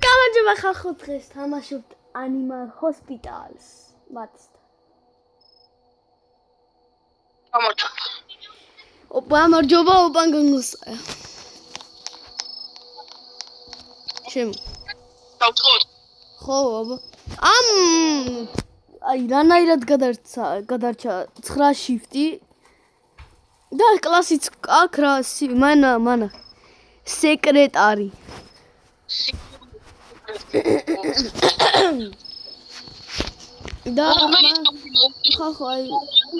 გამარჯობა ხალხო, დღეს თამაშობთ Animal Hospitals. მათსთან. გამარჯობა, ოპან განგოსა. ჩემ. ხო, აბა. აი, რანაირად გადარჩა 9 შიფტი. და კლასიც აქ რა, მანა. სეკრეტარი. და ხახო აი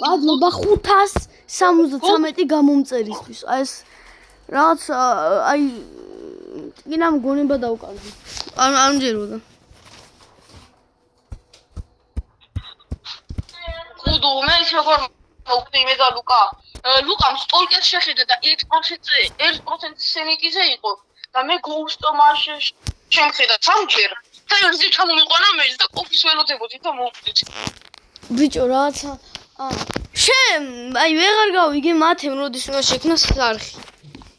მადლობა 573 გამომწერისთვის. აი ეს რაღაც აი კინამ გონება დავკარგე. არ მჯეროდა. ხუდო მე შეგორ მოვკვდი მე და ლუკამ სტოლკერ შეხედა და 1% სენიკიზე იყო და მე გოუსტომაში შემხედა სამჯერ და ერთი ჩამომიყვანა მე და კოფის ველოდებოდი და მოვკვდით. ბიჭო რაცა შენ აი ვეღარ გავიგე მათემ როდის უნდა შექმნას არხი.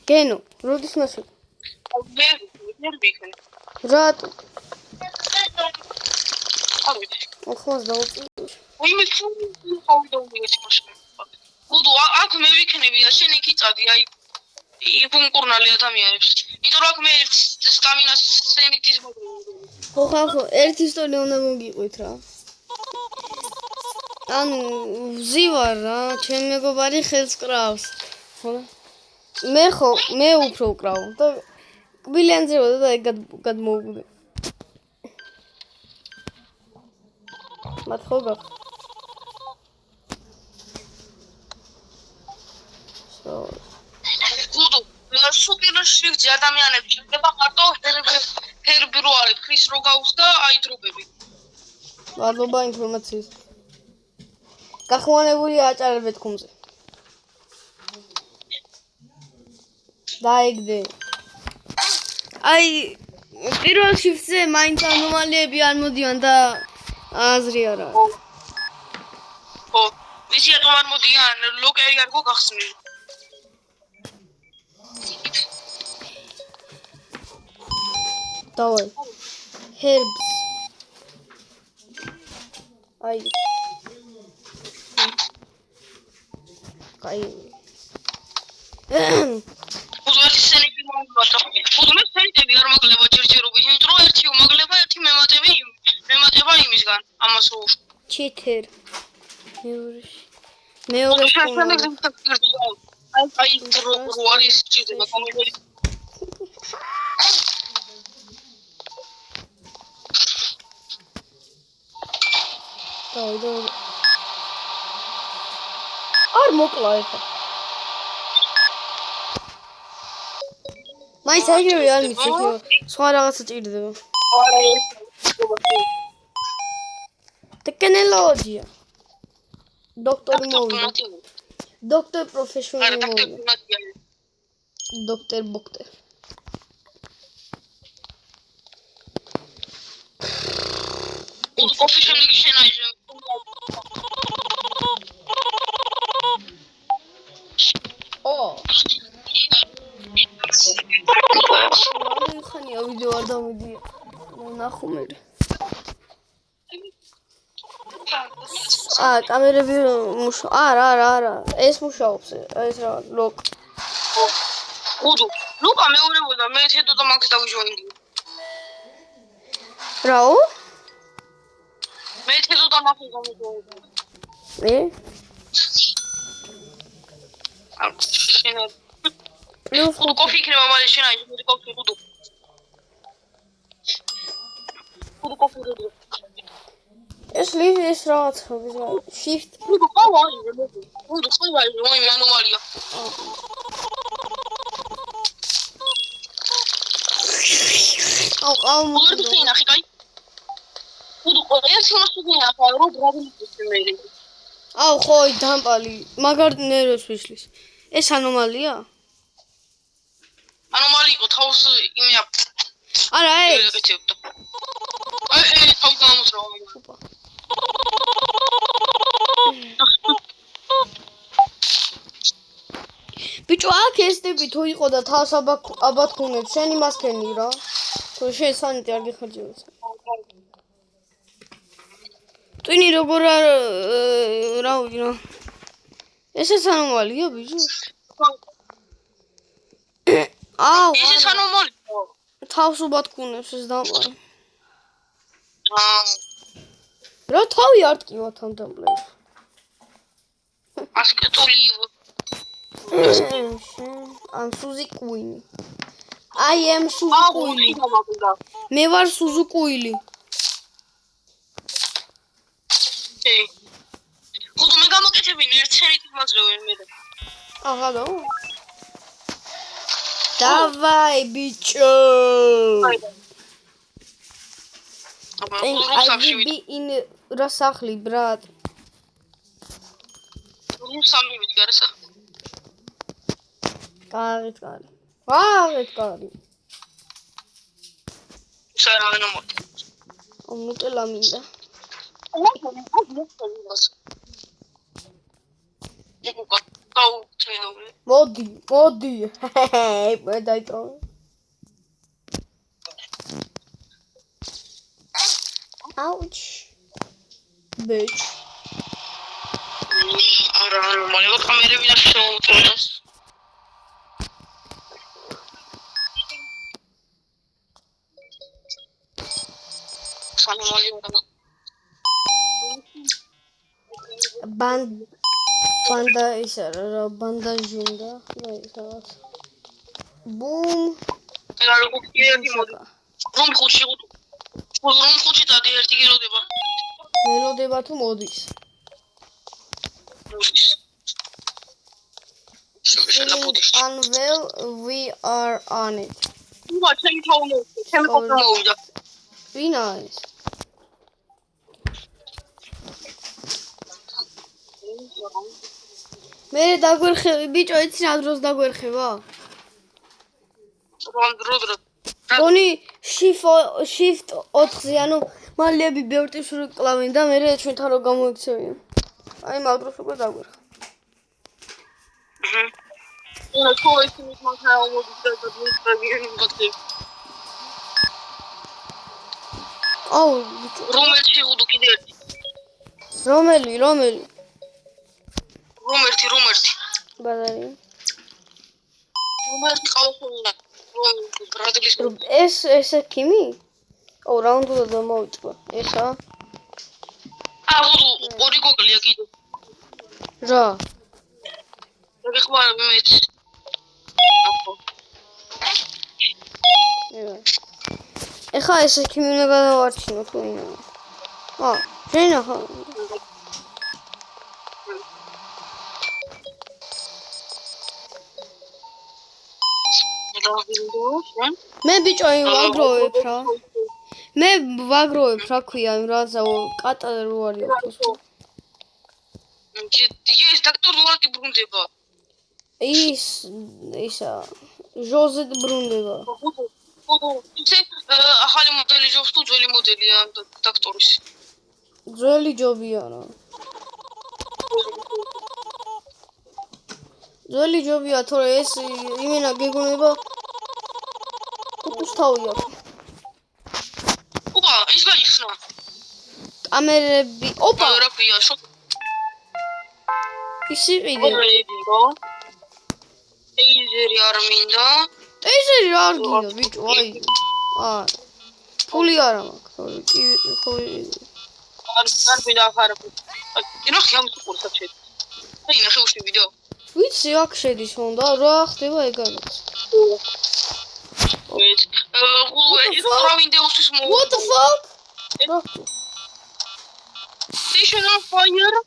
გენო როდის უნდა შექმნას? ვერ ვიქნე. რატო? არ ვიცი. ოხმას დაუწი. ვინმე ხავდაულიეთ მაშინ. ხუდო აქ მე ვიქნები და შენ იქ იწადი აი იფუნკურნალი ადამიანებს. იმიტომ რომ აქ მე სტამინას სენიტის მოგული. ხო, ერთი ისტორია უნდა მოგიყვით რა. ანუ ვზივარ რა, ჩემ მეგობარი ხელს კრავს. ხო? მე უფრო ვკრავ და კბილიანზეოდა და ეგ გადმოვუგდე. მათ ხო გახ. ხუდო სუპერ შრიფტი ადამიანები შეიძლება მარტო ჰერბირუალი ხრის რო გაქვს და აიტრობები. მადლობა ინფორმაციის. გახმოვანებულია აჭარებეთ ხუმზე. დაიგდე. აი პირველ შიფტზე მაინც ანომალიები არ მოდიან და აზრი არა. ხო, ვიცი რატომ არ მოდიან, ლოკერი არ გახსნილი. დავай. Herbs. აი. აი. უზველი სენები მომგვათა. უზველი სენები არ მაგლება ჯერჯერობით, იმიტომ რომ ერთი უმაგლება, ერთი მემატება იმისგან, ამას რო ჩიტერ. მეორე აი რო არის ჭირდება კომენტარი. დავай. არ მოკლა ეხა. მაინც აიგივე არ მიცი, სხვა რაღაცა ჭირდება. ტექნოლოგია. დოქტორი მოვიდა. დოქტორ პროფესიონალი მოვიდა. დოქტორ ბოქტერ. კოფი შემდეგი შენაიჟე. ხანია ვიდეო არ დავიდია. ნახუმერი. კამერები არა. ეს მუშაობს. ეს რა ლოკ. ხუდო. ლუკა მეორებოდა მე თედო და მაგს დავიჟონდი. რაო? მე თედო და მაგს დავიჟონდი. შენ ხუდო კოფი იქნება მალე შენაიჟე მოდი კოფი ხუდო. ხუდო კოფი ხუდო. ეს რაღაცა shift ხუდო ყავარი მოდი. ხუდო ყავარი მოი ანომალია. აუ მოდი ხინახი კაი. ხუდო ერთი მოსუგია ხა რო ბრაბილის მე. აუ ხო დამპალი მაგარ ნერვებს ვიშლის. ეს ანომალია? ანომალია იყო თავს იმია. არა ეს. აი თავს გამოსრა. ბიჭო, აქ ეს ტიპი თუ იყო და თავს აბათ ქონებ, შენ იმას ქენი რა. თუ შენ სანიტი არ გიხარჯებოდეს. ტვინი როგორ რა ვიგო. ესეც ანომალია, ბიჭო. აუ, ეს ანომალი. თავს უბათ ქონებს ეს დამყარი. რა თავი არ ტკივა თანდამლებს. ასკეტული. I'm Suzy Queen. I am Suzy Queen. მე ვარ Suzy Queen. ხუთი მე გამოკეთებინე ერთ სერით მაძლევენ მე. Ага, Давай, бичо. I will be in Rasахли, брат. Русами ведь гарса. Კარგი. Сарано мод. ნუტელა მინდა. მოდი. მე დაიწყო. Ouch. Bitch. არა, მალე კამერები და შოუტრეს. Banda ისა რა ბანდა ჟუნდა და ისაა. Boom. რომ ხუთი დადი ერთი გელოდება. მელოდება თუ მოდის. Unwell, we are on it. ვა ჩემი მოვიდა. ვინა ის? მე დაგვერხები ბიჭო, იცი რა დროს დაგვერხება? დრო. გონი shift 4-ზე, ანუ მალები ბევრ ტიპს კლავენ და მე ჩვენთან რო გამოიქცევიან. აი მაგ დროს უკვე დაგვერხა. Una cosa che mi mancava molto da vedere. აუ, რომელი უდუ კიდე ერთი. რომელი? რომელი. ბაზარი. რომელი ყავხულა. ბრადლის ეს ქიმი? ო, რაუნდულა დამოვიწყო. ესა? უდუ ორი გოგლია კიდე. რა? გეხმარ მეც. ეხა ეს ქიმი უნდა გადავარჩინო თუ ინა. რენა ხა. მე ბიჭო ვაგროვებ რა. მე ვაგროვებ რა ქვია იმ რაღაცა კატა რო არის ოქროს. ის დოქტორ ვარდი ბრუნდება. ისა ჟოზე ბრუნდება. ისე ახალი მოდელი ჯობს თუ ძველი მოდელია დოქტორის. ძველი ჯობია რა. ძველი ჯობია, თორე ეს იმენა გეგონება კუპის თავი აქვს. ოპა, ის გაიხსნა. კამერები, ოპა. რა ქვია, ის იყიდე. ტეიზერი არ მინდა. ტეიზერი რა არ გინდა, ბიჭო, აი. ფული არა მაქვს, თორე კი ხო. არ მინდა ახარ. კინო ხამსუყურს საჩეთ. აი, ნახე უშли ვიდეო. ვიცი, აქ შედის უნდა, რა ხდება ეგანაც. What the fuck? Station on fire.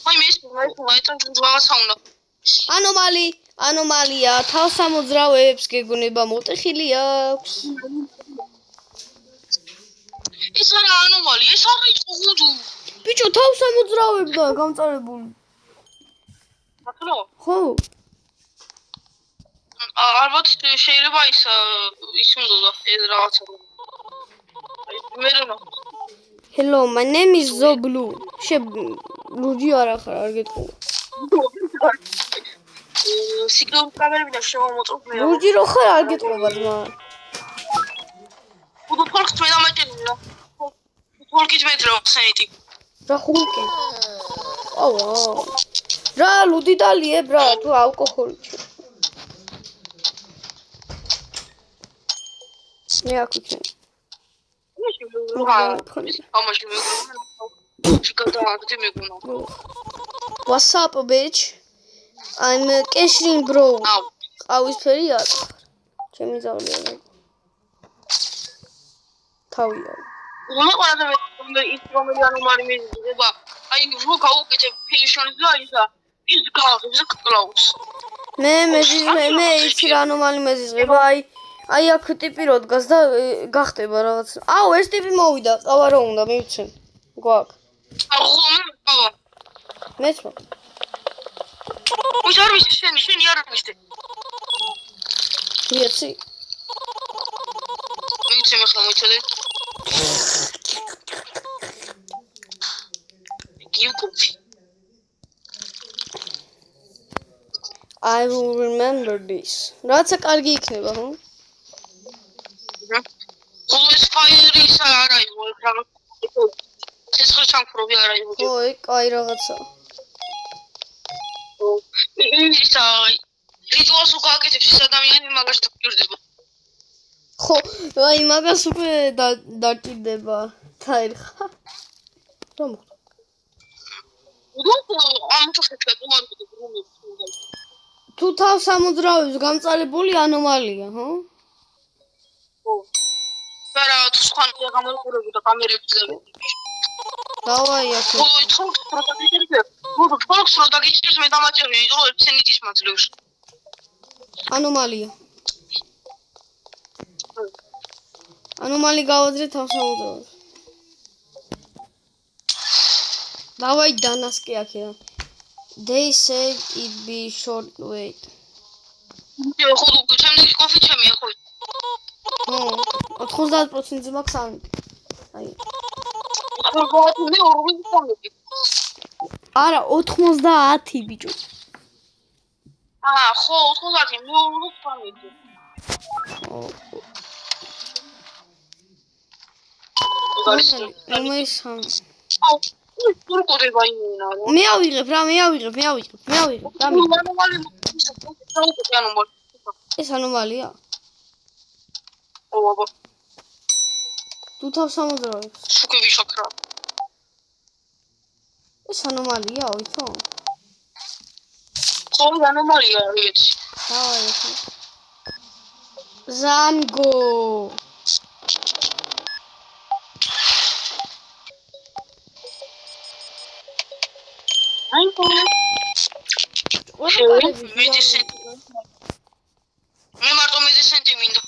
Why miss ანომალია, თავს ამოძრავებს გეგონება მოტეხილი აქვს. ეს არა ანომალია, ეს არის უღუდუ. ბიჭო, თავს ამოძრავებდა გამწარებული. აკლო? ხო. ალბათ შეიძლება ის უნდა ეს რაღაცა. მე რა. Hello, my name is Zoblu. ლუჯი არა ხარ, არ გეტყობა. სიგნალური კამერები და შევამოწმოთ მე. ლურჯი რო ხარ არ გეტყობა ძმა. უდო ფოლკს მე დამაჭერია. ფოლკიც მეძრე ხსენიტი. რა ხულკი? ავა. რა ლუდი დალიე ბრა თუ ალკოჰოლი. მე აკუჩე. ამაში მეგონა. შეგადაგდი მეგონა. What's up bitch? I'm cashing bro. ყავისფერი აქვს. ჩემი ზავლია. თავია. უნდა ყველაზე მე ის რომელი ანომალი მეზდება. აი რო გავუკეთე ფეიშონის და ისა ის გავაგზავნე კლაუს. მე იცი რა ანომალი მეზიზღება. აი აქ ტიპი რო დგას და გახტება რაღაც. აუ ეს ტიპი მოვიდა. ყავა რა უნდა მივცენ. გვაქვს. აღო მეც მო. უშარ ვიცი შენი არ ვიცი. ვიცი. ვიცი მე ხომ ვიცოდი. გიუკופი. I will remember this. რაცა კარგი იქნება, ხო? ეს ფაირის არა იყო რაღაც. ეს ხო სამფრობი არა იყო. ой, კაი რაღაცა. ისა რიტუალს უკაკეთებს ეს ადამიანი მაგას თქირდება. ხო, აი მაგას უკვე დაჭირდება. თაერხა. რა მოხდა? ამიტომ შევხედე თუ თავს ამოძრავებს გამწარებული ანომალია, ხო? ხო. არა, თუ სხვანაირად გამოიყურები და კამერებს ძლები. დავაი აქ. ой, თქოს პროტაგიჟერზე. თქოს პროტაგიჟერს მე დამაჭერე, რომ ცენიტის მაძლევს. ანომალია. ანომალი გავაძრე თავს ამოძრავებს. დავაი დანასკე აქედან. They said it be short wait. ხო, ჩემი კოფი ჩემი ხო. ხო, 90%-ზე მაქვს ამით. აი. არა, 90 ბიჭო. ხო, 90 მე 40. მომეშან. აუ, გურკოდება იმენა. მე ავიღებ რა, მე ავიღებ. ეს ანომალია? ო, აბა. თუ თავს ამოძრავებს. შუქები შაქრა. ეს ანომალია, ვითო? ხო, ანომალია, ვიცი. დავაი ახლა. ზანგო. აი ხო. მე მარტო მედიცენტი მინდა.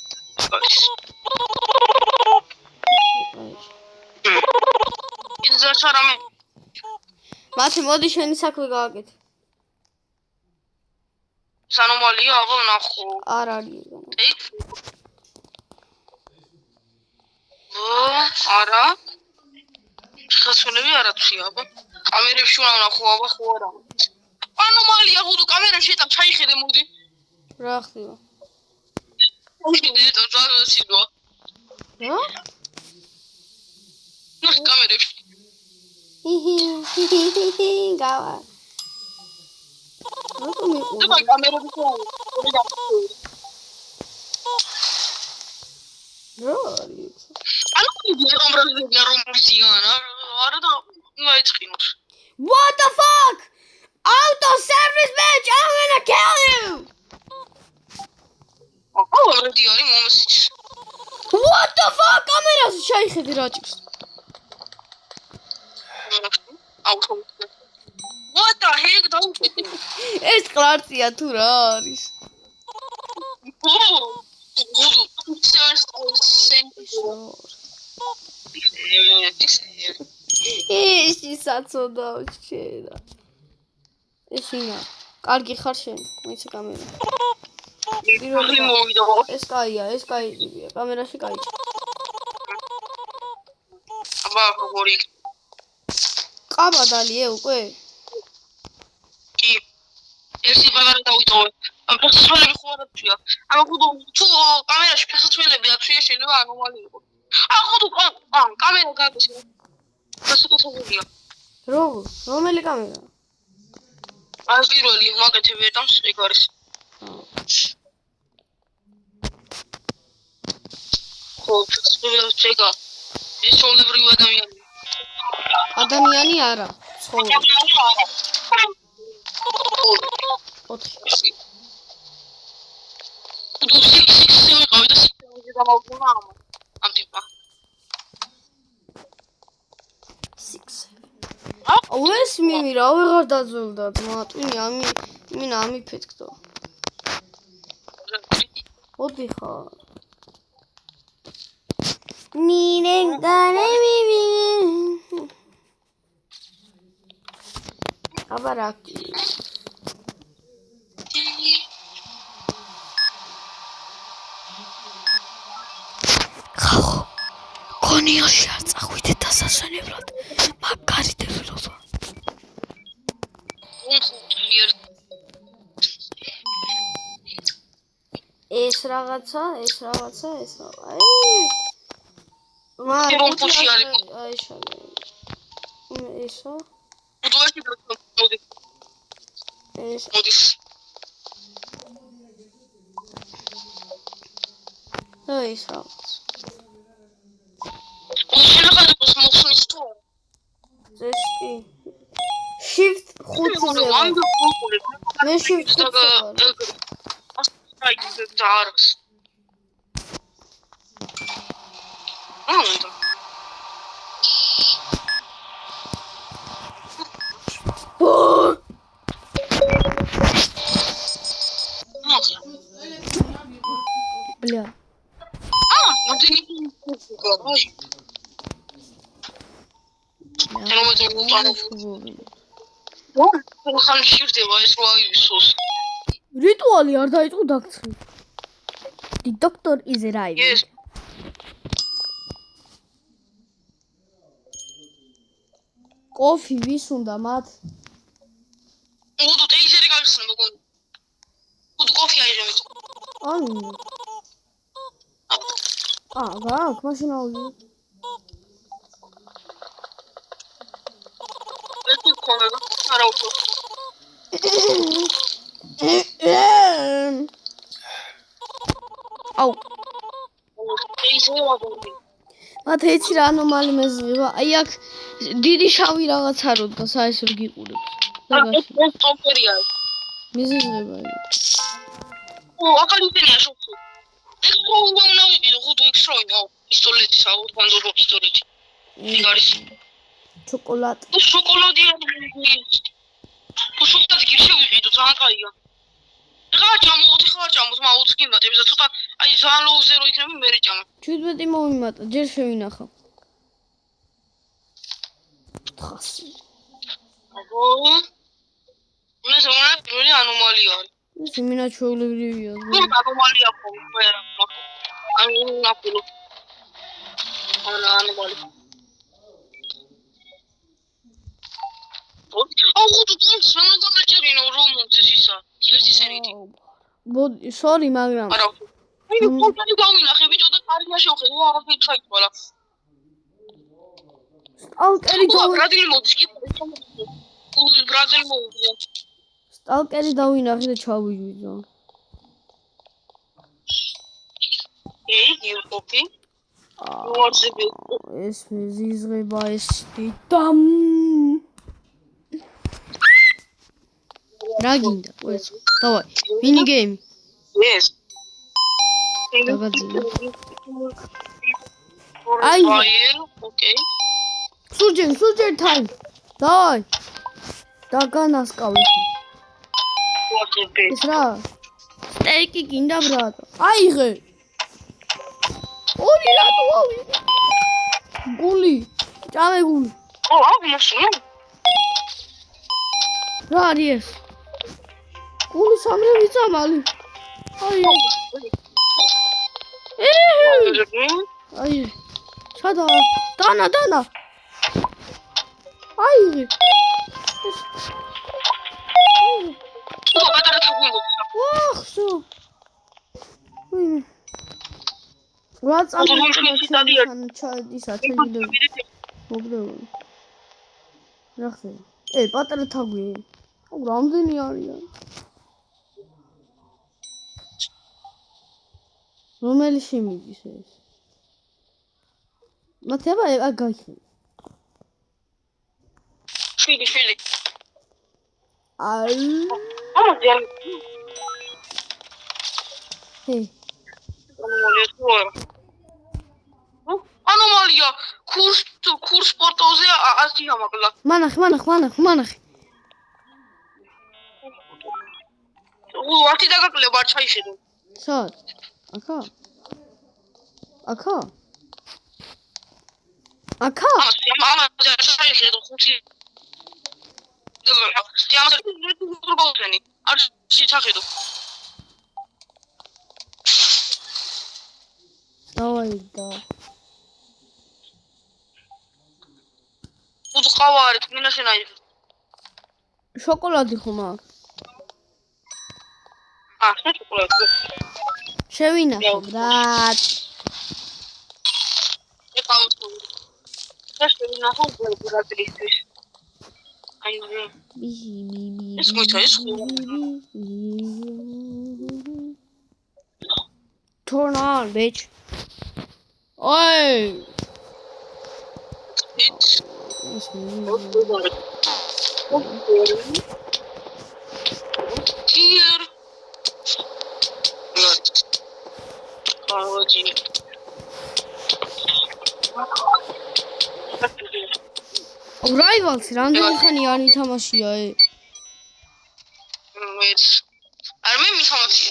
იზა ჩარამე. მათი მოდი შენი საქმე გააკეთე. ანომალია აღო ნახო. არ არის. არა. ხასუნები არაცია, აბა. კამერებში უნდა ნახო, აბა ხო არა. ანომალია ხუდო კამერებში და ჩაიხედე მოდი. რა ხდება? უშინე და ზაროსიდო. რა? ნახ კამერებში. გავა. და კამერებში რა არის? ანუ იგი რომრაზები რომზიანა, არა და მაიწყინოს. What the fuck? Auto service bitch, I'm gonna kill you. რა დიარი მომსიც. What the fuck? კამერას შეიხედე რაჭის. აუто. What the heck დაუკვეთე. ეს ყრაცია თუ რა არის? ის საწოდა შედა. ესინა. კარგი ხარ შენ, მეც კამერა. ეს კაია, ეს კაია, კამერაში კაი. აბა როგორი? ყაბა დალიე უკვე? კი. მაგარი დავიტოვე. ფეხსაცმელები ხო არ აქვს. ანუ თუ კამერაში ფეხსაცმელები აქვს, შეიძლება ანომალია იყოს. ახლა თუ კამერა გაქვს. გასაკუთრებულია. რომელი კამერა? ან პირველი მაგეთები ეტამს ეგ არის. ხო, ჩეკა. ის ჩოლებრივი ადამიანია. ადამიანი არა. ცხოველი. 4. თუ სიქსი ვიყავი და სიქსი დამავდგონა ამ ტიპა. 6. ეს მიმი რა ვეღარ დაძველდათ მატვინი იმინა ამიფეთქო. ოდი ხარ. ნინენ განემივი. აბარაკი. კონიაში არ წახვიდეთ დასასვენებლად. მაგარი დეველოპა. ეს რაღაცა. აი შალე. ესა. მოდის. ეს რაღაც. შეიძლება მოსulis თუ ზესტი. Shift 5-ზე. მე Shift 5-ზე. აი დაარს. Бля. Вот и не ой. ხან შევდება ეს რა ისოს. რიტუალი არ დაიწყო დაგწრი. The doctor is arriving. Yes. კოფი ვის უნდა მათ? უდუ ტეიზერი გაგხსნა მოგონ. უდუ კოფი აიღე. ანუ. გაქვს მაშინ აუდი. არა უფრო. აუ. ტეიზერი ვაგონი. მათ ეცი რა ანომალი მეზღება. აი აქ დიდი შავი რაღაცა როდგას, აი ეს რო გიყურებს. ეს ტოპერია. მეზღება. აკალიტენია შოქი. ეს უნდა ვიყიდო, ხუთი ექსტროინო. პისტოლეტის აუდბანძო პისტოლეტი. ეგ არის. შოკოლადი. შოკოლადია. შოკოლადი კი შევიყიდო, ძალიან კაია. რა ჩამოვუდი ხარ ჩამოს, მაუც კი მატებს და ცოტა აი ძალიან ლოუზერო იქნება მე რეჭამა. 17 მოვიმატა, ჯერ შევინახავ. 400. აბო. მე ზონა პირველი ანომალია არის. ეს მინა ჩვეულებრივია. ანომალია ხო, ანუ ნაკულო. ანომალია. აუ თუ ძმაო დამეჭერინო რომონცეს ისა. ერთი სერიტი. სორი, მაგრამ არა. აი პორტალი გავინახე ბიჭო და კარია შევხედე, არაფერი ჩაიწყვალა. სტალკერი ბრაზილი მოდის კი. ბრაზილი მოდის. სტალკერი დავინახე და ჩავიჯვიძო. იუტუბი. ვორცები. ეს მეზიზღება ეს დამ. რა გინდა? ეს. დავაი. მინი გეიმი. Yes. აი. Okay. სუჯერ time. დავაი. დაგანასკავი. ეს რა? სტეიკი გინდა ბრატო. აიღე. ორი რატო ავიღე? გული. ჭამე გული. მოსულა. რა არის ეს? გული სამრევი წამალი. აი. აი. სადა? დანა. აიღე. ო პატარა თაგვინობს. ვახსო. რა წამოწმენ ისა ჩაიდე. მოგდებული. რა ხდება? პატარა თაგვი. რამდენი არიან? რომელი შემიდის ეს? მათება გაიხი. შვიდი. აი. ამაზე. ანომალია. კურს სპორტოზე 100 ამაკლა. მანახი. ვარტი დაგაკლებ არ ჩაიხედო. სად? აქა? ამაზე ჩაიხედო 5. ამაზე გულგოლთენი. არ შეჩახედო. დავაიდა. უძყავა არის, მინაშენაი. შოკოლადი ხომ აქვს? შოკოლადი. შევინახო, ბრატ. შევინახო ბრატისთვის. აი ეს მოიწეს Turn on, bitch. Oi! It's here. Rivals, რამდენი ხანი არ ითამაშია არ მე მითამაში.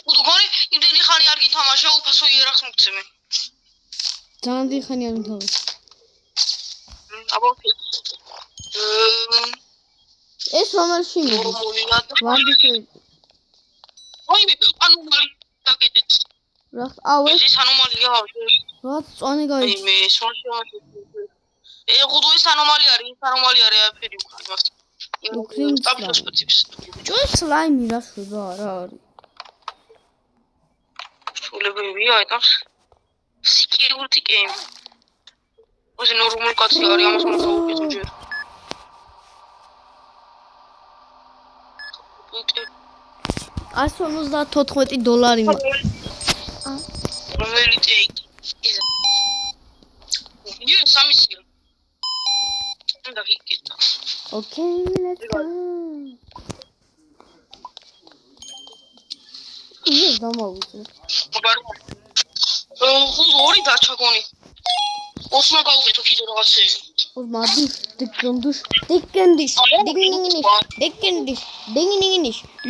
უდგონი იმდენი ხანი არ გითამაშა, უფასო იერახს მოგცემე. ძალიან დიდი ხანი არ ითამაშა. აბა. ეს რომელში მიდის? ვარდის ოიმე ანომალი დაკეთეთ. რა ეს ანომალია. რა წვანი გაიჭი? მე სოციალში ხუდოის ანომალია არის, ის ანომალია რეაფერი უკან მას. ტაბლოს სპეციფის. ჯოს სლაიმი რა შვება რა არის? სულებია ეტავს. Security game. ოსი ნორმალ კაცი არის, ამას მოსაუბრეთ ჯერ. $154 რომელი ტეიკი? იუ სამისია. Okay, let's go. ის დამავუწე. ორი დაჩაგონი. ოსმა გავუკეთო კიდე რაღაცეები. მადუს დიკენდიშ.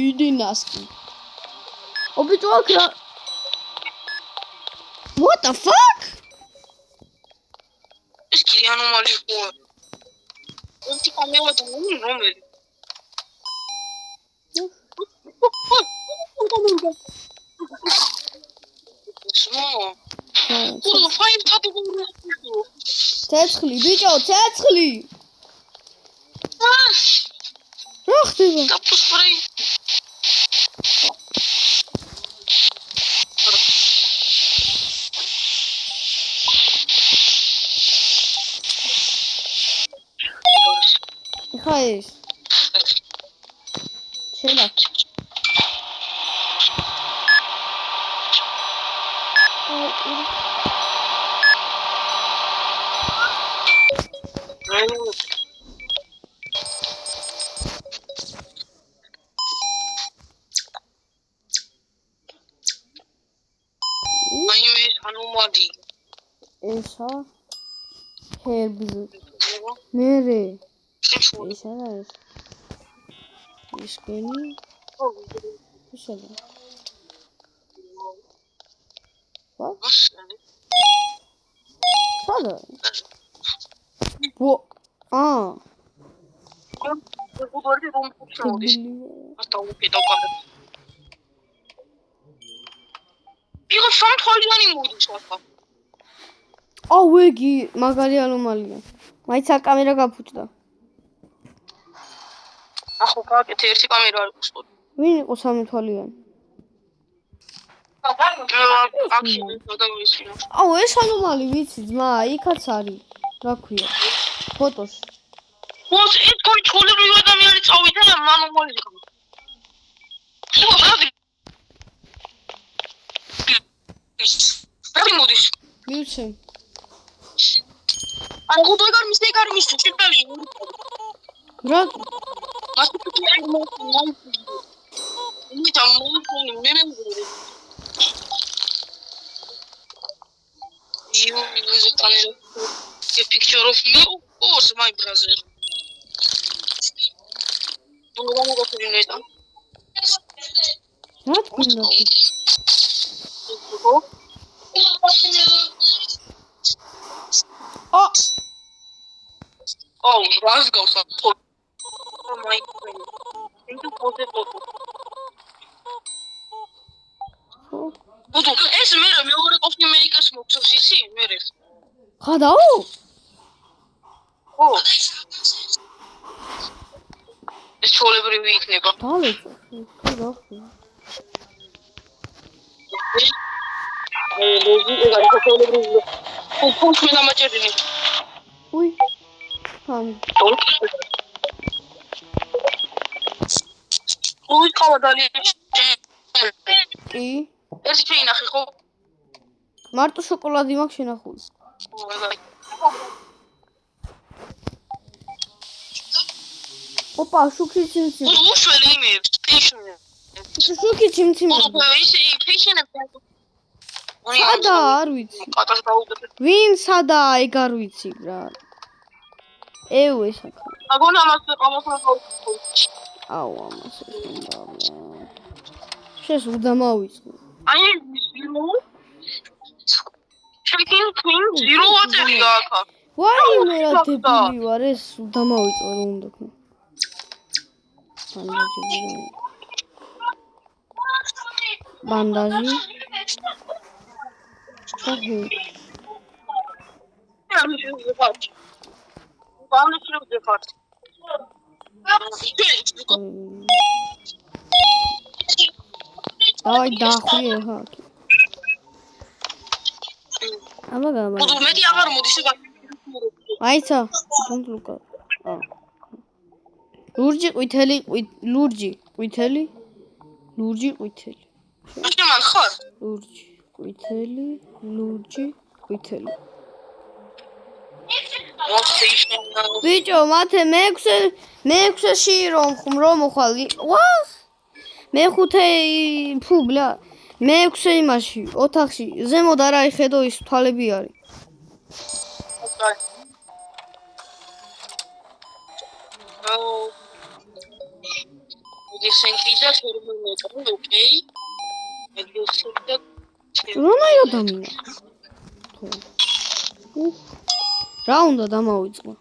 იდინასკი. ობიჭო აკრა. What the fuck? ეს კიდე ანომალია ხო? უთი კამერა დუმი რომელი? ო, ფაივ თათუგურა. ცეცხლი, ბიჭო, ცეცხლი. რა ხდება? კაპუსპრეი. ხა ეს. შელა. ანომალი. ესა ჰერბზ. მერე. ეს არის. ისკენი. ისელა. სადა? ბო. გუგორი რომ ფუჩოდის. ასტა უკიდო კარგი. იყო სამთვალიანი მოდის ახლა. ეგი, მაგარი ანომალია. მაინც კამერა გაფუჭდა. ახლა გააკეთე ერთი კამერა არ გასწორ. ვინ იყო სამი თვალიანი? აუ ეს ანომალი ვიცი ძმა, იქაც არის. რა ქვია? ფოტოში. ეს თქვი ჩოლებრივი ადამიანი წავიდა და ანომალი იყო. რა მოდის? მივცემ. არ გუდოიგარ მის ჩიტალი. რა? You use a picture of me, of course, my brother. რა თქმა Oh, Rasgos. Oh my God. Thank you for the photo. Budu, ეს მეორე კოფი მეიკერს მოხსოვს ისი, მერე. ხადაო? ხო. ეს ჩოლებრივი იქნება. დალეწ. რა ხდება? ლოზი ეგ ჩოლებრივი. ფონს მე დამაჭერინე. უი. ხან. უი ყავდალი. კი. ერთი შეინახე ხო? მარტო შოკოლადი მაქვს შენახული. ოპა, შუქი ციმციმ. უშველი იმებს, ფეიშნები. შუქი ციმციმ. სადა არ ვიცი. კატას დაუგდე. ვინ სადა ეგ არ ვიცი რა. ეუ ეს აქა. აგონ ამას აუ ამას უნდა. შეს უნდა მოვიწყო. აი ზირო. შეკინ თინ ზირო ვაწერია აქა. ვაი მე რა დებილი ვარ ეს უნდა მოვიწყო რომ უნდა ქნა. ბანდაჟი. აჰა. აი დახვიე ხა. ამაგამა. ბუდუ მეტი აღარ მოდის ეგ. აიცა, don't look up. ლურჯი ყვითელი, ლურჯი ყვითელი. ლურჯი ყვითელი. მან ხარ? ლურჯი ყვითელი, ლურჯი ყვითელი. ბიჭო, მათე მე-6-ში რომ მოხვალ. ვა! მე-5 ფუ ბლა. მე-6 იმაში, ოთახში, ზემოთ არ აიხედო ის თვალები არის. რომაი ადამიანი? რა უნდა დამავიწყო?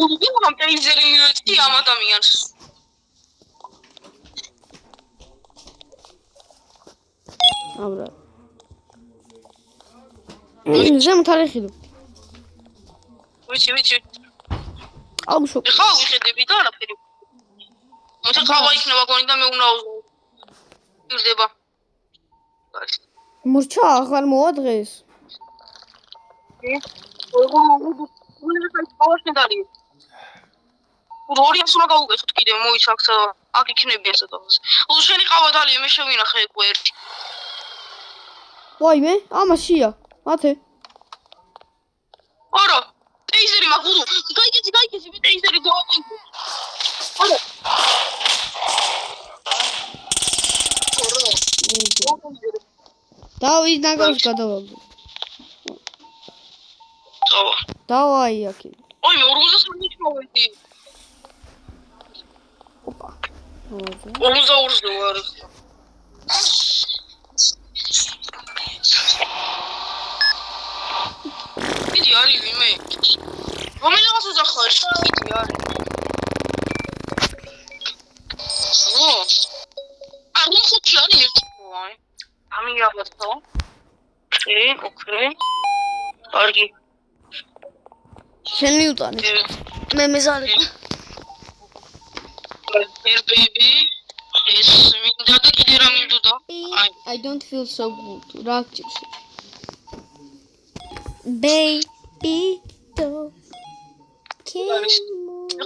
უგუნ ტეიზერი მიეცი ამ ადამიანს. აბრა. ზემოთ არ აიხედო. ვიცი. აუ შოკი. ხა ვიხედები და არაფერი. მოთა ხავა იქნება გონი და მე უნდა ვიზრდება. მორჩა აღარ მოვა დღეს. ორი ასულა გაუგეხოთ კიდე მოიცაქს აქ იქნები ესა თავს. შენი ყავა დალია მე შევინახე უკვე ერთი. ვაიმე, ამაშია. მათე. არა, ტეიზერი მაგურუ. გაიგეცი, მე ტეიზერი დავაყენე. არა. დავი ნაგავს გადავაგდო. წავა. დავაი აქე. ოი მე 43 მოვედი. ოპა. მოვა. 42-ზე ვარ. იგი არის ვიმე. რომელიღაც უძახარ, იგი არის. არ მოხუჩი არის ერთი ვაი. ამიაბათო. ოკეი. კარგი. შენ მიუტანე. მე მეზარე. baby. ეს მინდა და კიდე რა მინდოდა? I don't feel so good. რა გჭირს? Baby doll.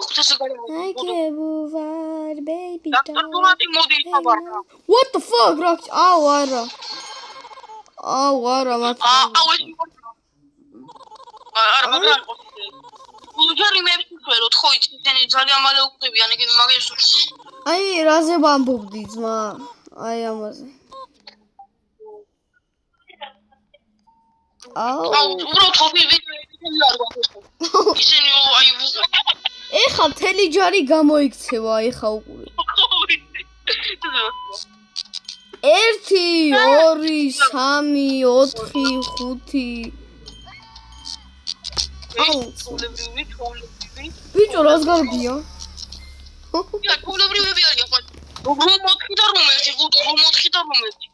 ხუთასი გარემო. Აგებუვარ baby doll. დაქტორატი მოდი ხაბარა. What the fuck? რა აუ არა. აუ არა მართლა. აუ ეს არა მაგრამ უჯარი მე ვფიქრობ ხო იცი ისინი ძალიან მალე უყდებიან იგი მაგას აი რაზე ვამბობდი ძმა აი ამაზე აუ უბრალოდ თოფი ვიდეო არ გვაქვს ისინი აი ეხა მთელი ჯარი გამოიქცევა ეხა უყურე 1 2 3 4 5 აუ ბიჭო რას გარბია? ია კოლებრივები არიან ხო? რომ მოთხი და რომ ერთი ხუთი რომ მოთხი და რომ ერთი.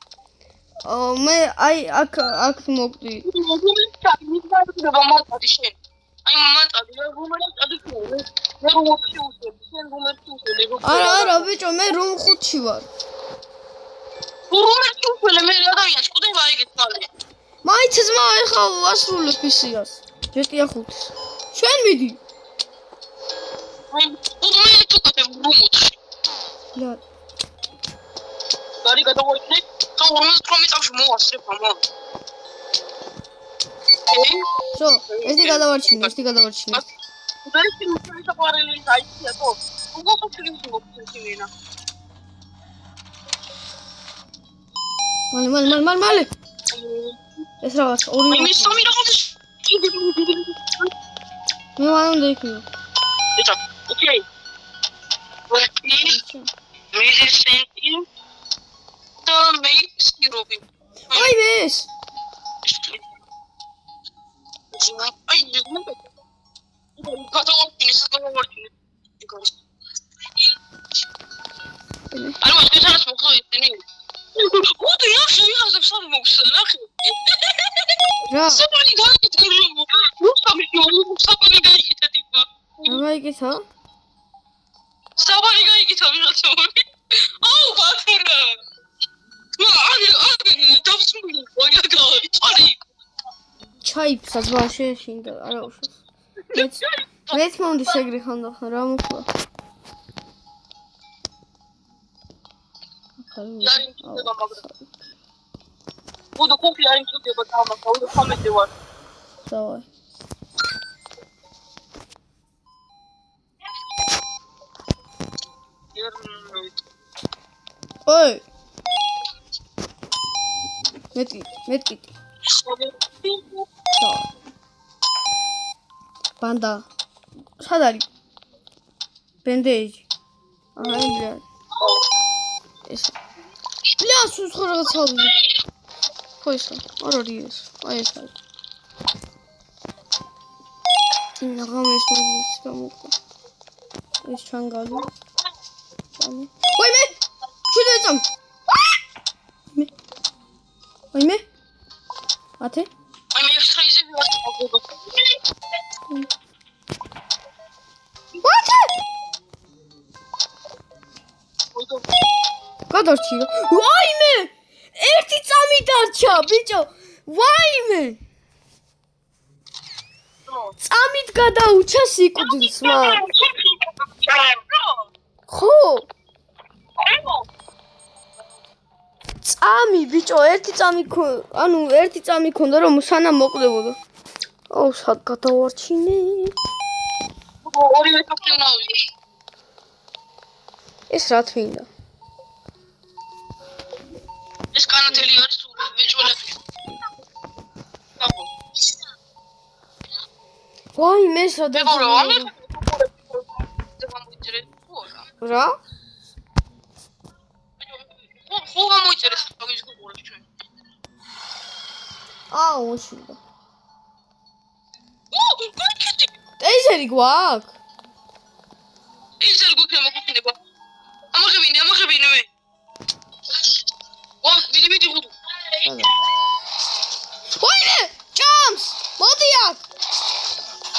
მე აი აქ მოვდი. მიგდადება მარტადი შენ. აი მარტადი რომ მარტადი ხო? მე რომ მოთხი უშენ, შენ რომ ერთი უშენ. არა ბიჭო მე რომ 5-ში ვარ. რომ ერთი უშენ მე ადამიანს ყდება ეგეთ მალე. მაინც ძმა ეხა ვასრულებ ისიას. ჯეტია 5-ს. შენ მიდი. აი მე თუკეთე რომ მოთხი. ია. გარი გადავარდნე, ხო 48 წამში მოასწრებ მამა. შო, ერთი გადავარჩინე. და ის მუსიკა საყვარელი აიცია თო. უგო ფიქრის მოხსენინა. მალე. ეს რაღაც ორი. მე სამი რაღაც მე ვანამდე იქნება. It's okay. Medicine the main syrup. აი ეს. აი ძმობა. გადავარჩინე. არა მაგას მოხდა ისინი. უთი ახლა იაზებს არ მოხსენ ახლა. რა? საპარი გაიგეთ რომ საპარი გაიგეთ ტიპა. გაიგეთა? საპარი გაიგეთ ვიღაცაური. აუ ბათურა. აი დავსმული ვაგა წარი. ჩაიფსა ძმა შეეშინდა არა უშავს. მეც მომდი შეგრი ხანდა ხან რა მოხდა? იარი მიწდება მაგრამ. უდო კოფი არ იმწდება თამაშა, უდო ხამედი ვარ. დავაი. ой მეტკი ბანდა სად არის ბენდეიჯი აი ბლა ეს ბლა სულ სხვა რაღაცა ხო ეს არ არის ეს აი ეს არის ნაღამეს მოგის გამოკვა ეს ჩანგალი ჩამი ვაიმე ჩუდე წამ ვაიმე ათე აი მე ფრეიზი ვარ გადარჩიო ვაიმე ერთი წამი დარჩა ბიჭო ვაიმე წამით გადაუჩა სიკვდილს მან ხო წამი ბიჭო ერთი წამი ქონდა რომ სანამ მოკვდებოდა აუ სად გადავარჩინე ორივე ფაქტინავი ეს რა თვინდა ეს კანათელი არის ბიჭოლები ვაიმე სადაც რა ხო გამოიწერეს მაგის გუგურებს ჩვენ აუ შიდა ტეიზერი გვაქვს ტეიზერი გვაქვს მოგქნება ამოღებინე მე ვა ვიდი ხუთი ვაიმე ჭამს მოდი აქ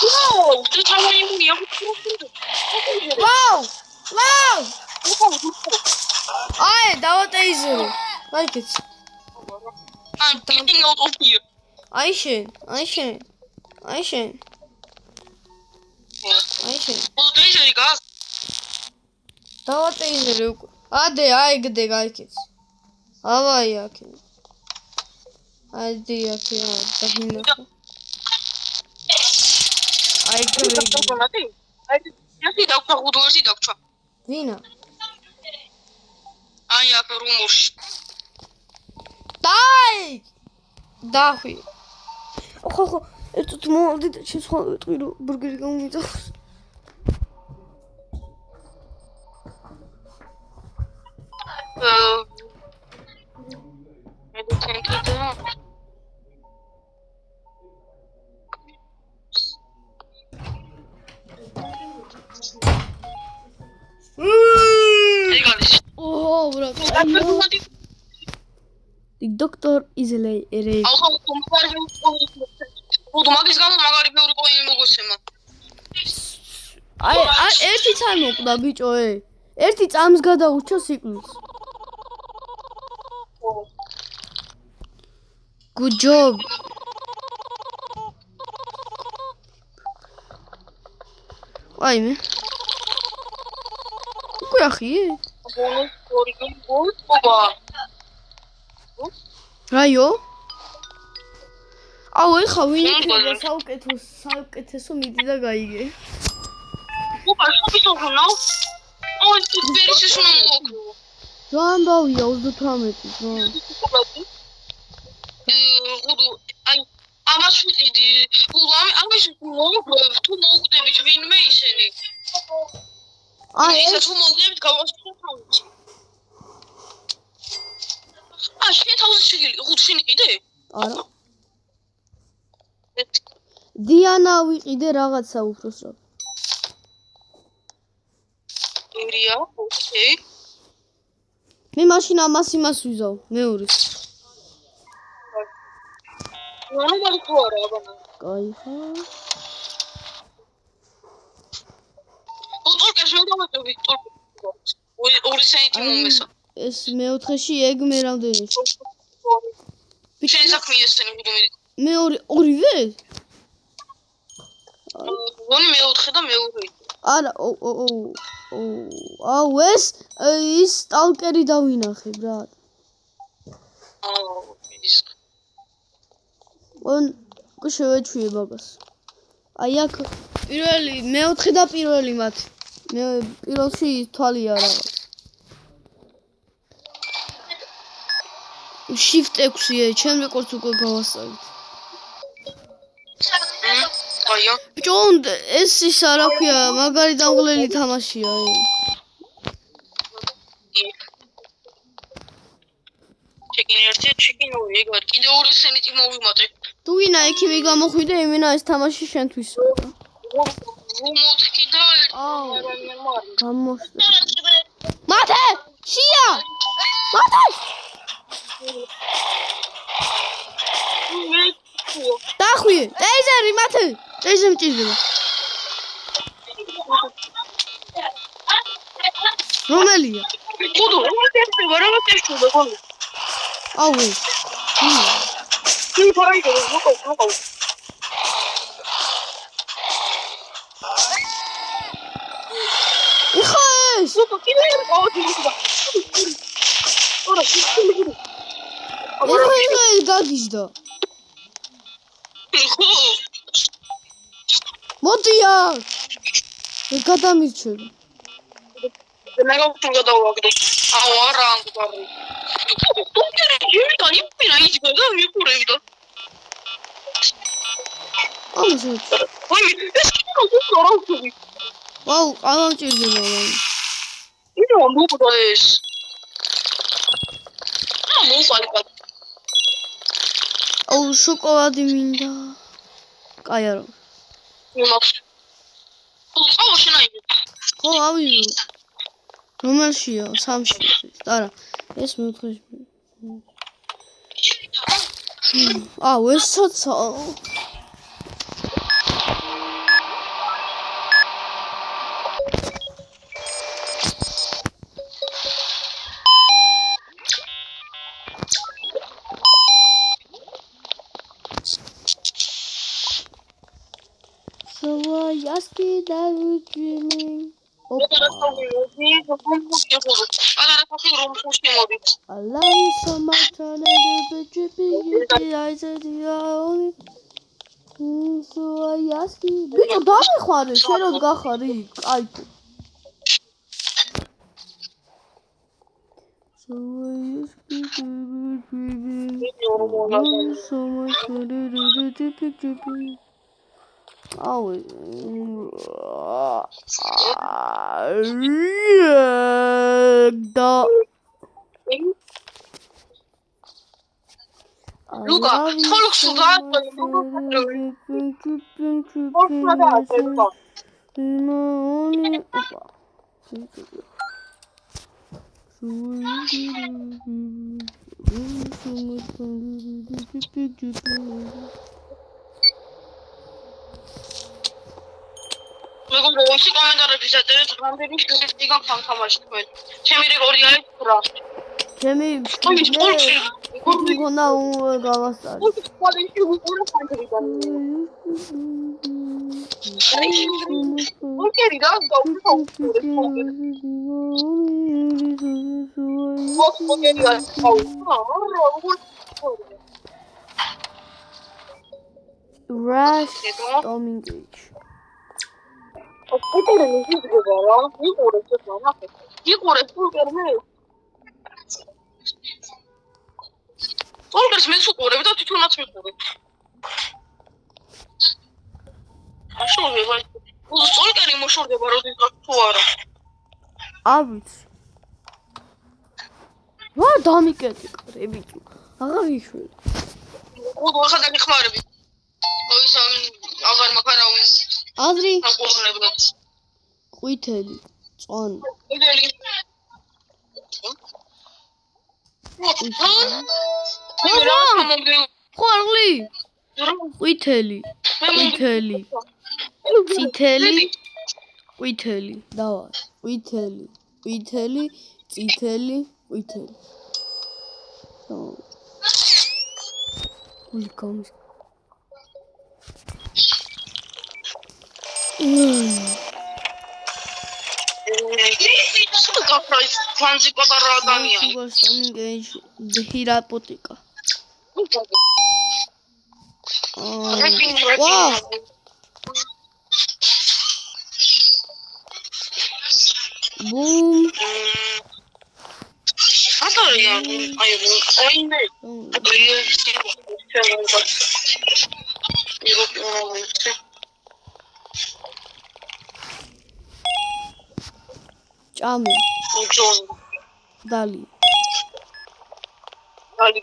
ვაუ თუ თავი იმუნია ვაუ აი, დავატეიზერე. ლაიქეთ. I'm getting out of here. აი შენ. Potentially gas. დავატეიზერე უკვე. ადე, აიგდე, გაიქეთ. ავაი აქე. აიდი აქე, დაგინახე. აიგდე. Ერთი დაგვრა ხუთი ერთი დაგვრა. ვინა? აი აქ რუმორში. დაი! დახვი. ხო, ერთად მოვდი და შეცვალე ვიტყვი რომ ბურგერი გამომიწავს. მე დუქენკიდა. Oh, bro. The doctor is late. აი, ერთი წამი მოკვდა ბიჭო, ერთი წამს გადაურჩა სიკვდილს. Good job. აი მე. უკვე ახიე? რაიო? აუ, ეხა ვინ იქნება საუკეთესო მიდი და გაიგე. ოპა, შუბისო ხონა? ოი, ვერისის უნდა მოვაკრო. რა ამბავია 38 რა. აი, ამას ვიყიდი. ამის მოვაკროვებ თუ მოვკვდებით ვინმე ისინი. აი, ეს თუ მოვკვდებით გავასწრაფოთ. შენ თავზე შეგილი, ხუთი შენი კიდე? არა. დიანა ვიყიდე რაღაცა უფროსო. ირია, ოკეი. მე მაშინ ამას იმას ვიზავ, მეორის. ნორმალი თუ არა, აბანა. კაიხა. ტურკეს მე დავატოვე, ტურკეს. 2 სენტი მომესა. ეს მეოთხეში ეგ მე რამდენი? შენ საქმე ესენი ვიდუმი. მე ორივე? ვონი მეოთხე და მეორე. არა, აუ ეს ის სტალკერი დავინახე, ბრატ. ის. ონ შევეჩვიე ბაბას. აი აქ პირველი, მეოთხე და პირველი მათი. მე პირველში თვალია რაღაც. Shift X-ია, ჩემ რეკორდს უკვე გავასწავლეთ. აიო. ბიჭო, ეს ის არა ქვია, მაგარი დამღლელი თამაშია. ჩეკინი ერთი, ჩეკინი ორი, ეგ ვარ. კიდე 2 სენტი მოვიმატე. თუ ვინა ექიმი გამოხვიდე, იმენა ეს თამაში შენთვისაა. ვუმოთხი და გამოშტე. მათე! შია! მათე! დახვიე, ტეიზერი მათე! ტეიზერი მჭირდება. რომელია? ხუდო, რა მეთქვა, გონი. აუ. კი, ფაიდო, მოყვა. იხეს! ოპა, კიდე გავდი. ორა, ეხა გაგიჟდა. მოდია! მე გადამირჩები. მე გავუგდო. აუ, არა, ანგარი. ტურკერი ჯერიდან იფინა იჯდა და მიყურებდა. ამაზე. ვაი, ეს კი რა უწევი. ვაუ, ამჭირდება რა. ინო მოყდა ეს. მოყალიბა. აუ, შოკოლადი მინდა. კაი არა. იმას. აუ, შენაი. ხო, ავიღო. რომელშია? 3-ში. არა, ეს მეოთხეში. აუ, ეს ცოცა. яски დაუჭიმი. მოდარა თავი რომხუში მოდი. ალარი სამართალები ბიჭები აიზედიაონი. яски. ბიჭო დამიხარე, შენ რო გახარი? კაი. Luca, folk sudato, მეგობრებო, ისე კომენტარების აწერეთ, რამდენი შვილები გაქვთ თამაში თქვენ. ჩემი რეკორდი არის 8. ჩემი გონა გავასწარი. ოკეი, რა Rush Domingage. Olgers mēs uqureb და თვითონაც მიყურებ. აშოვე ვაი. Olgeri მოშორდება როდესაც თუ არა. არ ვიცი. ვა დამიკეტი კრებიც. აღარ იშველი. უდო ხა დაგიხმარები. ოისა აღარ მაქარავი. აზრი აყურებდა. ყვითელი, წვანი. ყვითელი. ხორლი. ყვითელი. ყვითელი. წითელი. ყვითელი. დავა. ყვითელი. ყვითელი, წითელი, ყვითელი. გული კომის. სულ გაფრაის ფანზი პატარა ადამიანი. ჰირაპოტიკა. ბუმ. ატარია, აი, აიმე. ჭამე. ჯონი. დალი. დალი.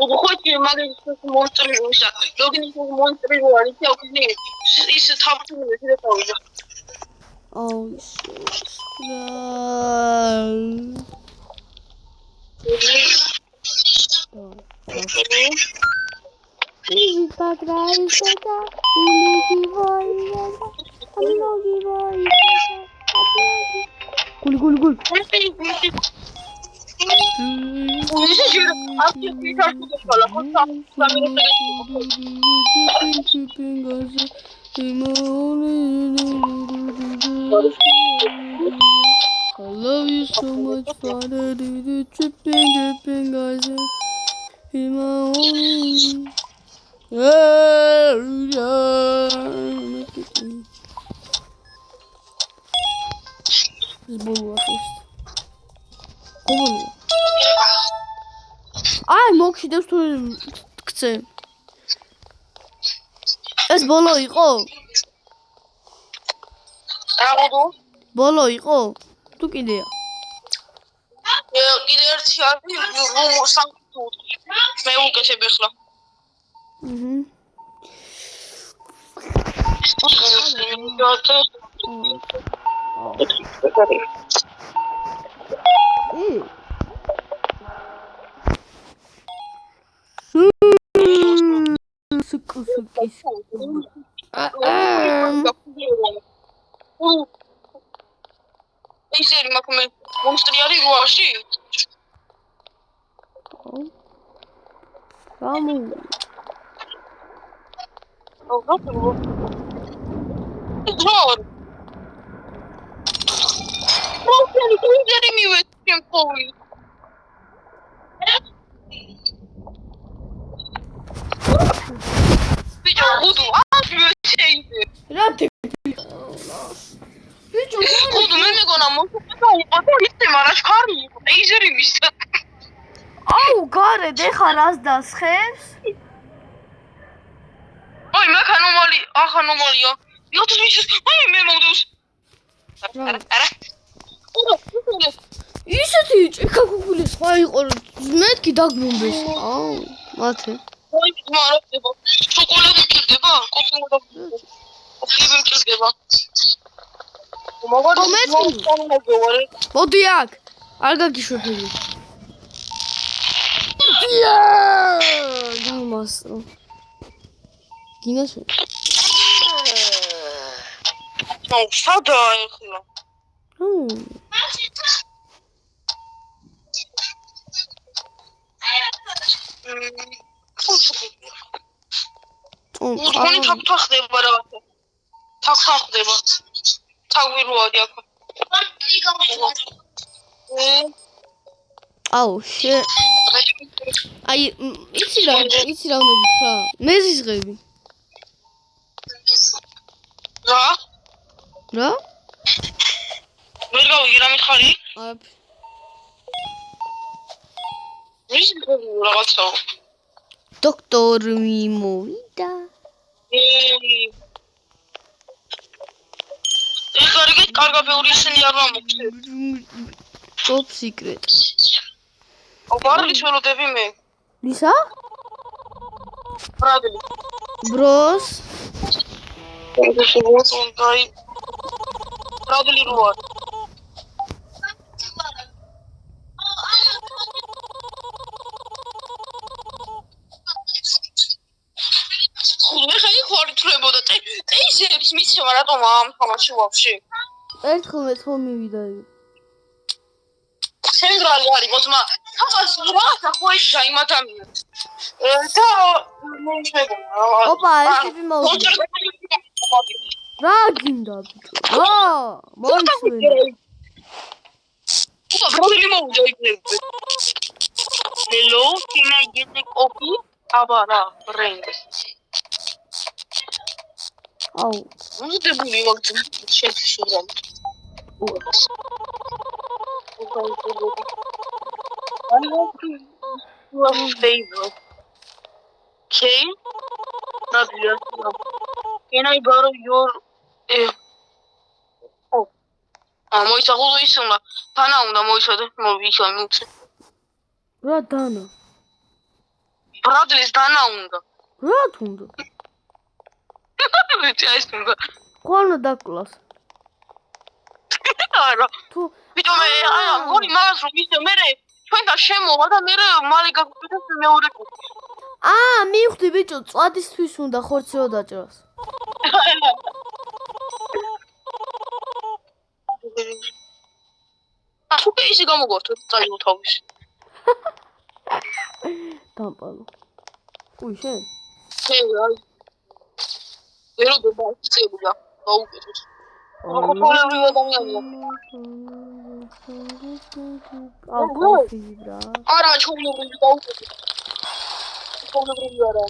უხოჭი მაგის მონსტრი ვისა. ლოგინის მონსტრი ვარ, ისე ოქნი. ის თავთუნე შეთავაზა. აუ Gul. I love you so much, Father. Tripping, guys. In my own. Ay, მოგშიდებს თუ გცე. ეს ბოლო იყო? აღოდო? ბოლო იყო? თუ კიდეა? კიდე ერთი არის, რომ სამწუხაროდ. მე უკეთებ ახლა. ისერი მაქვს მე მონსტრი არის რუაში? გამო. Zor. Profili üzerimi ürettim koyu. Bir de hudu az bir şeydi. Rahat. Hiç Hudu memle gona mı? Ото istem araç kar mı? Üzerimi işte. Au, gare de xaraz dasxers. Ay me anomali, anomali ya. Yatış bir ay me modus. Ara. ისეთი ჭიქაკუგული სხვა იყო მეთქი დაგმუნდეს. აუ, მათე. Ay მარადება. შოკოლადი მჭირდება? კოფი მჭირდება. მოდი აქ. არ გაგიშვებინე. გამასწრო. გინასვე. აუ, სადაა ახლა? Უთქონი თაქ ხდება რაღაცა. თაქ ხდება. თავიროადი აქ. აუ, აი, იცი რა უნდა გითხრა? მეზიზღები. რა? რა? ვერ გავიგე რა მითხარი? არაფერი. ის რაღაცა. დოქტორი მოვიდა. ეს გარიგეთ კარგა ბევრი ისინი არ მომხდე. Top secret. აუ, ბარლის ველოდები მე. ისა? ბრადლი. ბროს. ბრადლი როა. Teyze'miz mi var adamım tamamşı vapşı. ერთხელ მეც მომივიდა. Sen grali var o zaman. Tamam rahat koy jaim adamı. Da ne işledim? ოპა, ეს ტიპი მოვიდა. რა გინდა ბიჭო? რა? მოიცმენე. Упа, პრობლემა მოვიდა იქნები. Hello, can I get a coffee? აბარა, ბრენდ. აუ, მუდებული ვაგზავნა შეშურამ. Okay. Can I borrow your oh. მოიცახულო ისმა. თანა უნდა მოიცადე, მოვიშა მიუცე. რა დანა? ბრადლის დანა უნდა. რა თუნდა? ვიცი ეს უნდა. ყონა დაკლას. არა. თუ ვიტო მე აი მორი მაგას რომ ისე მე ჩვენთან შემოვა და მე მალე გაგვიდეს მეორე კუთხე. მივხვდი ბიჭო, წვადისთვის უნდა ხორცეო დაჭრას. თუკი ისე გამოგორთო წაიღო თავის. დამპალო. უი შენ? აი. ეროდება ისწევდა. გაუკეთოს. ხოხოლები ადამიანია. კოფი რა. არა, ჩხუბლები გაუკეთოს. ჩხუბლები არა.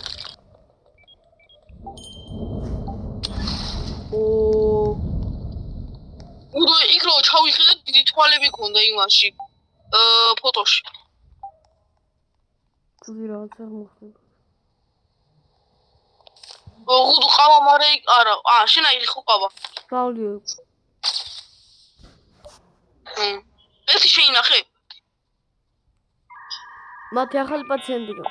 უდო იქ რო ჩავიხედე დიდი თვალები ქონდა იმაში. ფოტოში. თუ რაღაცა მოხდება. უდო ყავა მარე არა, შენ აი ხო ყავა. გავლიო. ერთი შეინახე. მათი ახალი პაციენტია.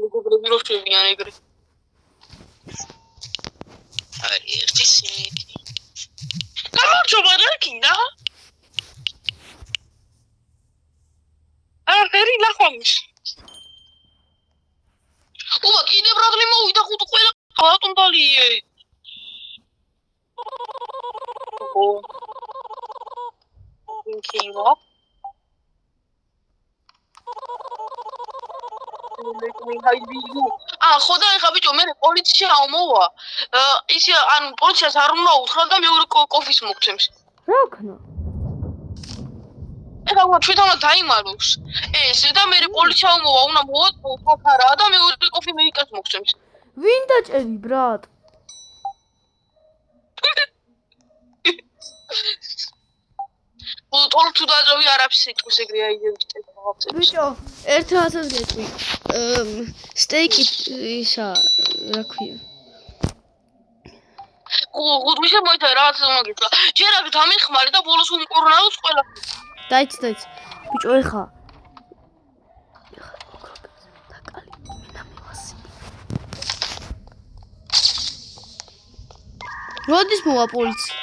მეგობრები რო შევიან ეგრე. აი ერთი სინიკი. გამარჯობა რა გინდა? ფერი ნახვამის. უბა კიდე ბრადლი მოვიდა ხუთი ყველა ბატონდალიე. Came up. ხო და ეხა ბიჭო მე პოლიცია მოვა. ისე ანუ პოლიციას არ უნდა უთხრა და მეორე კოფის მოგცემს. რა ქნა? ეხა თვითონაც დაიმალოს. ეს და მე პოლიცია მოვა, უნდა მოვატყო ფაქარა და მეორე კოფი მეიკას მოგცემს. ვინ დაჭერი ბრატ? თორ თუ დაძოვი არაფერს იტყვის ეგრე აიძებს რაღაცებს. ბიჭო, ერთ რაღაცას გეტყვი. სტეიკი ისა, რა ქვია? გუდმიშე მოიცა რაღაცა მაგითა. ჯერ აქ დამიხმარი და ბოლოს უმკურნალოს ყველა. დაიც. ბიჭო, ეხა. დაკალი, მინა მივასი. როდის მოვა პოლიცია?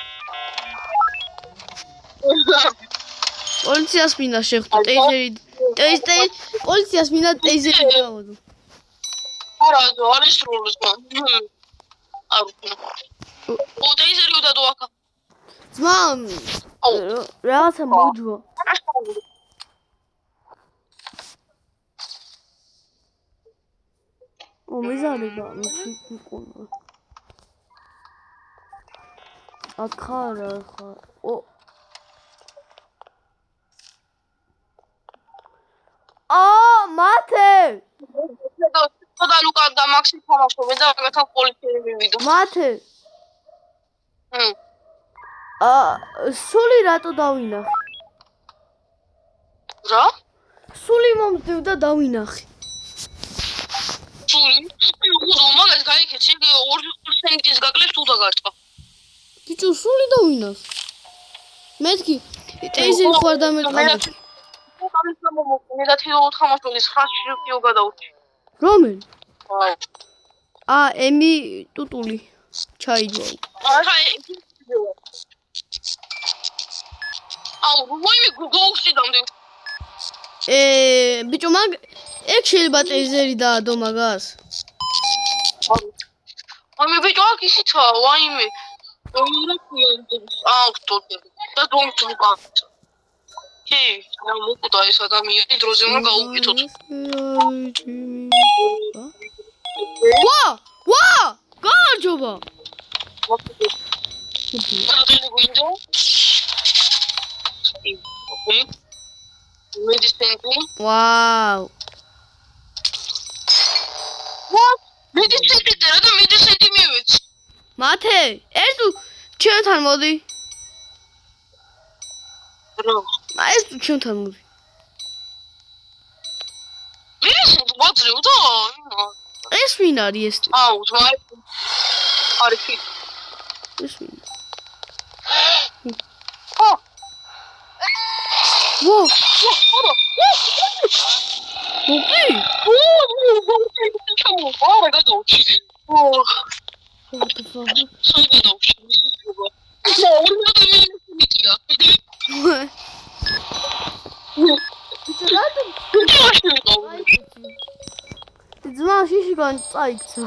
პოლიციას მინდა შეხვდო ტეიზერი. პოლიციას მინდა ტეიზერი გავოდო. არა, არის სრულს მან. არ ტეიზერი უდადო აქა. ძმა, რაღაცა მოძვა. მიზარება, მიფიქუნა. აკარა ხა. მათე! და ლუკა და მაქსი თამაშობენ და მე თან პოლიციელი მივიდო. მათე! სული რატო დავინახე? რა? სული მომწევ და დავინახე. სული? ხო, მაგას გაიქეცი, 2 სენტის გაკლებს თუ დაგარწვა. ბიჭო, სული დავინახე. მეთქი, ტეიზერი ხარ დამეტყამე. მე და თილო თამაშობდის ხაშიო გადაუჭი. რომელი? ემი ტუტული. ჩაიდვა. მოიმე გუგოუსი დამდე. ბიჭო, მაგ ეგ შეიძლება ტეიზერი დაადო მაგას. მე ბიჭო, აქ ისიცა, ვაიმე. ავტოდები. და დომთუკა. კი, მოკუდა ეს ადამიანი დროზე უნდა გაუკეთოთ. ვა! გამარჯობა. ვაუ. მედიცინი და მედიცინი მივეცი. მათე, ეს თუ ჩემთან მოდი. ეს თუ ჩემთან მოდი. მედიცინი მოძრეო და ეს ვინ არის ეს? ზვაი. არის კი. ეს ვინ? ვა! მოდი. არა გადაუჩი. What the fuck? გადაუჩი. ძმა შიშიგან წაიქცა.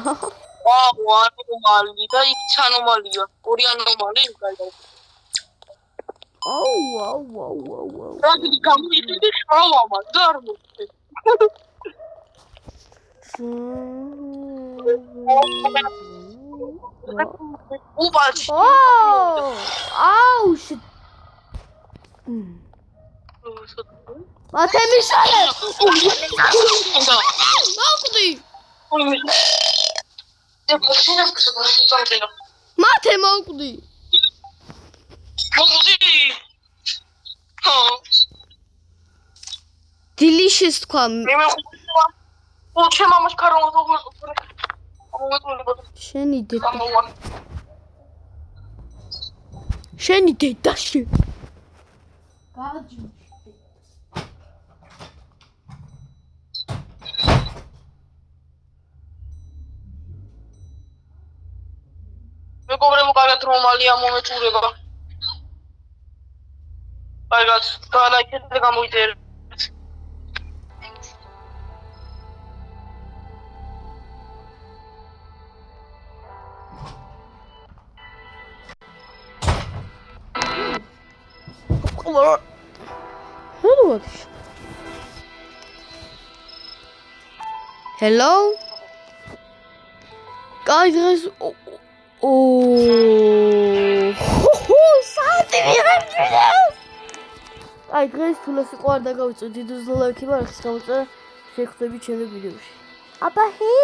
ანომალი და იქ ანომალია. ორი ანომალი გაიგო. აუ. რაგი გამოიხედე შავამა და არ მოხდე. უბაჩი. აუ შ. მათე მიშალე. მოკდი. მათე მოკდი. Delicious თქვა. ჩემ ამას კარონა შენი დედა. შენი დედაში. გააჯი. მეგობრებო, კარგად რომალია მომეწურება. კარგად, დაალაიქეთ და გამოიწერეთ. Hello? კაი დღეს საათი ვიღებს. აი დღეს თულას იყო არ დაგავიწო დიდოს ლაიქი ვარ ხის გამოწერა შეხვდებით ჩემი ვიდეოში. აბა ჰი